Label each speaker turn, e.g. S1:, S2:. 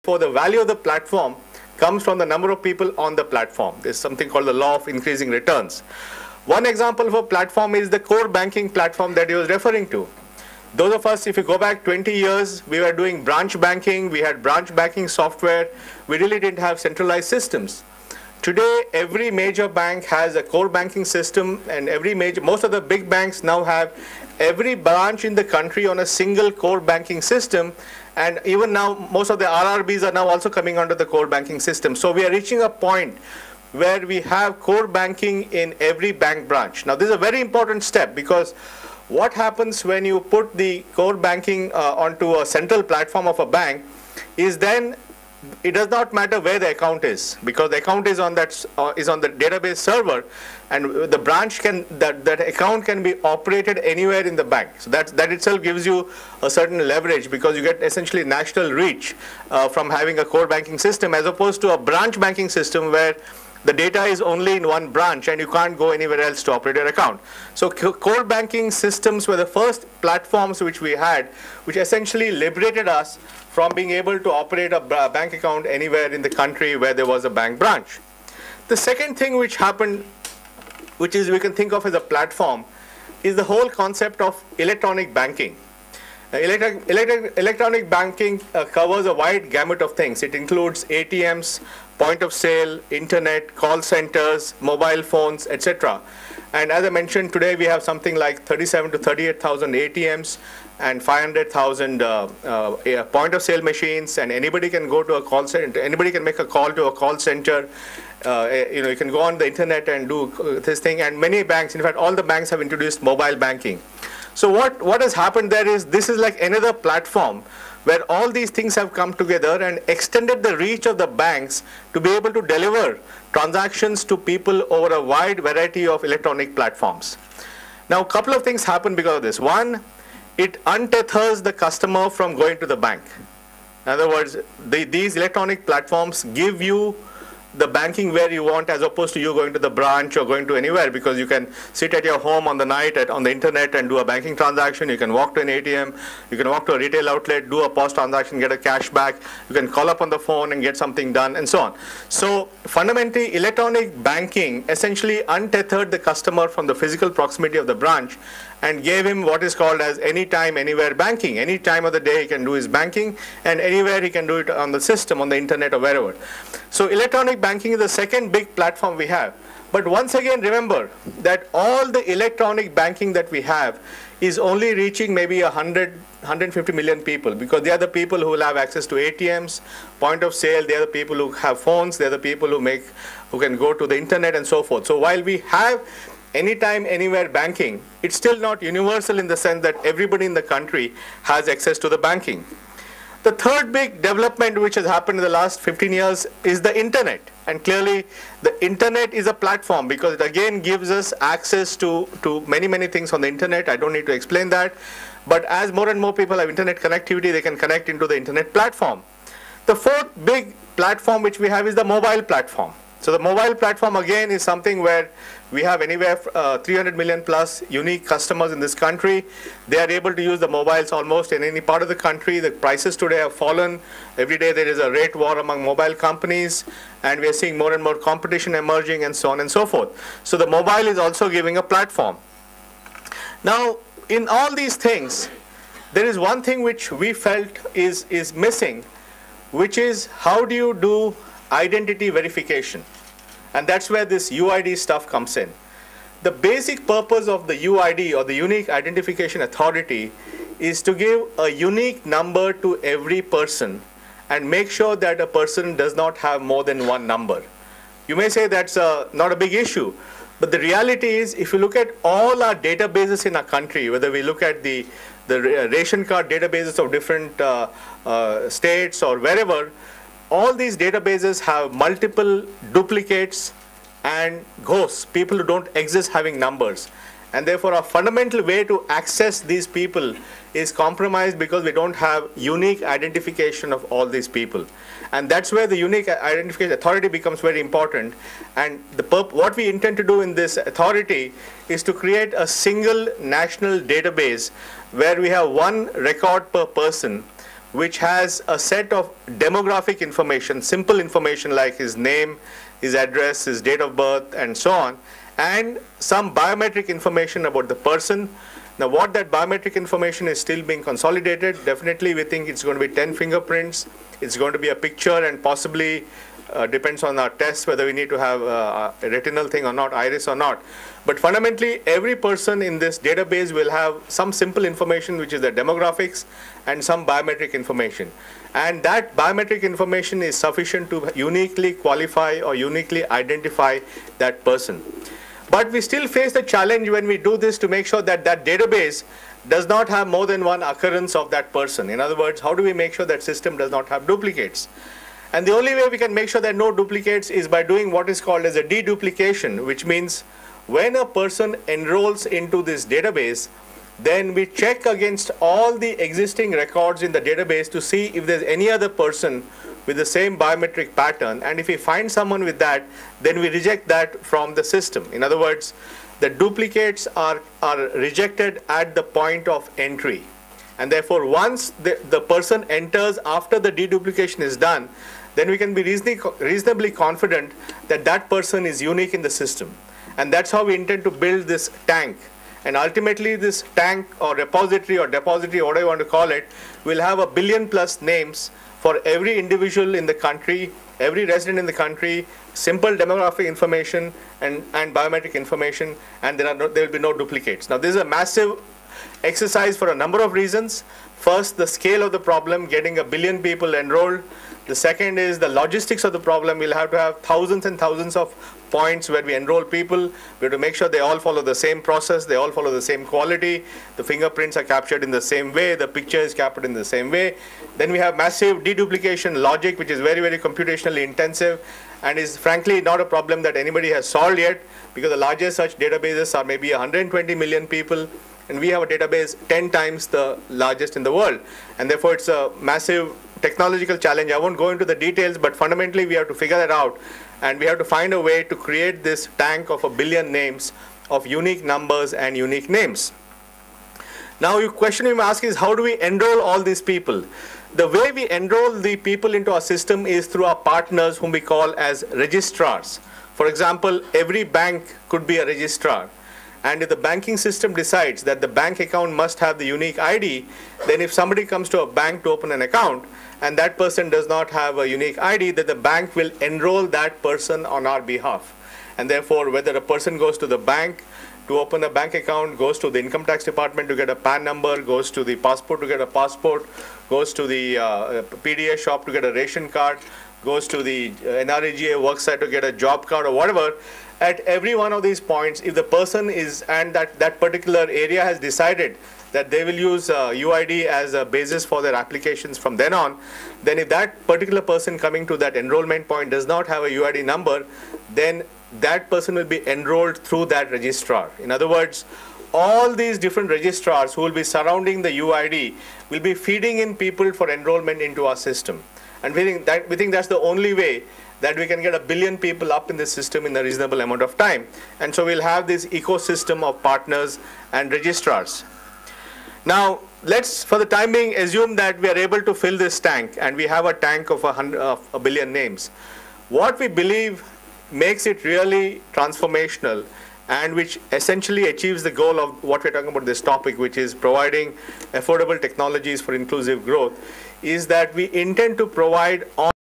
S1: For the value of the platform comes from the number of people on the platform. There's something called the law of increasing returns. One example of a platform is the core banking platform that he was referring to. Those of us, if you go back 20 years, we were doing branch banking, we had branch banking software, we really didn't have centralized systems. Today, every major bank has a core banking system, and most of the big banks now have every branch in the country on a single core banking system, and even now, most of the RRBs are now also coming under the core banking system. So we are reaching a point where we have core banking in every bank branch. Now, this is a very important step, because what happens when you put the core banking onto a central platform of a bank is then it does not matter where the account is, because the account is on the database server, and the branch that account can be operated anywhere in the bank. So that itself gives you a certain leverage, because you get essentially national reach from having a core banking system, as opposed to a branch banking system where the data is only in one branch and you can't go anywhere else to operate your account. So core banking systems were the first platforms which we had, which essentially liberated us from being able to operate a bank account anywhere in the country where there was a bank branch. The second thing which happened, which is we can think of as a platform, is the whole concept of electronic banking. Electronic banking covers a wide gamut of things. It includes ATMs, point of sale, internet, call centers, mobile phones, etc. And as I mentioned, today we have something like 37 to 38,000 ATMs and 500,000 point of sale machines, and anybody can go to a call center, anybody can make a call to a call center. You can go on the internet and do this thing, and many banks, in fact all the banks, have introduced mobile banking. So what has happened there is, this is like another platform where all these things have come together and extended the reach of the banks to be able to deliver transactions to people over a wide variety of electronic platforms. Now, a couple of things happen because of this. One, it untethers the customer from going to the bank. In other words, these electronic platforms give you the banking where you want, as opposed to you going to the branch or going to anywhere, because you can sit at your home on the night on the internet and do a banking transaction. You can walk to an ATM, you can walk to a retail outlet, do a POS transaction, get a cash back, you can call up on the phone and get something done, and so on. So fundamentally, electronic banking essentially untethered the customer from the physical proximity of the branch and gave him what is called as anytime, anywhere banking. Any time of the day he can do his banking, and anywhere he can do it on the system, on the internet or wherever. So electronic banking is the second big platform we have. But once again, remember that all the electronic banking that we have is only reaching maybe 150 million people, because they are the people who will have access to ATMs, point of sale, they are the people who have phones, they are the people who can go to the internet and so forth. So while we have anytime, anywhere banking, it's still not universal in the sense that everybody in the country has access to the banking. The third big development which has happened in the last 15 years is the internet. And clearly, the internet is a platform, because it again gives us access to many, many things on the internet. I don't need to explain that. But as more and more people have internet connectivity, they can connect into the internet platform. The fourth big platform which we have is the mobile platform. So the mobile platform again is something where we have anywhere 300 million plus unique customers in this country. They are able to use the mobiles almost in any part of the country. The prices today have fallen. Every day there is a rate war among mobile companies, and we are seeing more and more competition emerging, and so on and so forth. So the mobile is also giving a platform. Now, in all these things, there is one thing which we felt is missing, which is how do you do identity verification? And that's where this UID stuff comes in. The basic purpose of the UID, or the Unique Identification Authority, is to give a unique number to every person and make sure that a person does not have more than one number. You may say that's not a big issue, but the reality is, if you look at all our databases in our country, whether we look at the ration card databases of different states or wherever, all these databases have multiple duplicates and ghosts, people who don't exist having numbers. And therefore, a fundamental way to access these people is compromised, because we don't have unique identification of all these people. And that's where the Unique Identification Authority becomes very important. And what we intend to do in this authority is to create a single national database where we have one record per person, which has a set of demographic information, simple information like his name, his address, his date of birth, and so on, and some biometric information about the person. Now, what that biometric information is still being consolidated. Definitely, we think it's going to be 10 fingerprints. It's going to be a picture, and possibly depends on our test whether we need to have a retinal thing or not, iris or not. But fundamentally, every person in this database will have some simple information, which is the demographics, and some biometric information. And that biometric information is sufficient to uniquely qualify or uniquely identify that person. But we still face the challenge when we do this to make sure that that database does not have more than one occurrence of that person. In other words, how do we make sure that system does not have duplicates? And the only way we can make sure that no duplicates is by doing what is called as a deduplication, which means when a person enrolls into this database, then we check against all the existing records in the database to see if there's any other person with the same biometric pattern. And if we find someone with that, then we reject that from the system. In other words, the duplicates are rejected at the point of entry. And therefore, once the person enters after the deduplication is done, then we can be reasonably confident that that person is unique in the system. And that's how we intend to build this tank. And ultimately, this tank or repository, whatever you want to call it, will have 1 billion plus names for every individual in the country, every resident in the country, simple demographic information and biometric information, and there will be no duplicates. Now, this is a massive exercise for a number of reasons. First, the scale of the problem, getting 1 billion people enrolled. The second is the logistics of the problem. We'll have to have thousands and thousands of points where we enroll people. We have to make sure they all follow the same process, they all follow the same quality, the fingerprints are captured in the same way, the picture is captured in the same way. Then we have massive deduplication logic, which is very, very computationally intensive and is frankly not a problem that anybody has solved yet, because the largest such databases are maybe 120 million people, and we have a database 10 times the largest in the world. And therefore, it's a massive technological challenge. I won't go into the details, but fundamentally, we have to figure that out. And we have to find a way to create this tank of 1 billion names of unique numbers and unique names. Now, your question you may ask is, how do we enroll all these people? The way we enroll the people into our system is through our partners, whom we call as registrars. For example, every bank could be a registrar. And if the banking system decides that the bank account must have the unique ID, then if somebody comes to a bank to open an account and that person does not have a unique ID, then the bank will enroll that person on our behalf. And therefore, whether a person goes to the bank to open a bank account, goes to the income tax department to get a PAN number, goes to the passport to get a passport, goes to the PDA shop to get a ration card, goes to the NREGA worksite to get a job card or whatever, at every one of these points, if the person is, and that particular area has decided that they will use UID as a basis for their applications from then on, then if that particular person coming to that enrollment point does not have a UID number, then that person will be enrolled through that registrar. In other words, all these different registrars who will be surrounding the UID will be feeding in people for enrollment into our system. And we think that's the only way that we can get 1 billion people up in the system in a reasonable amount of time. And so we'll have this ecosystem of partners and registrars. Now, let's, for the time being, assume that we are able to fill this tank, and we have a tank of 1 billion names. What we believe makes it really transformational and which essentially achieves the goal of what we're talking about this topic, which is providing affordable technologies for inclusive growth, is that we intend to provide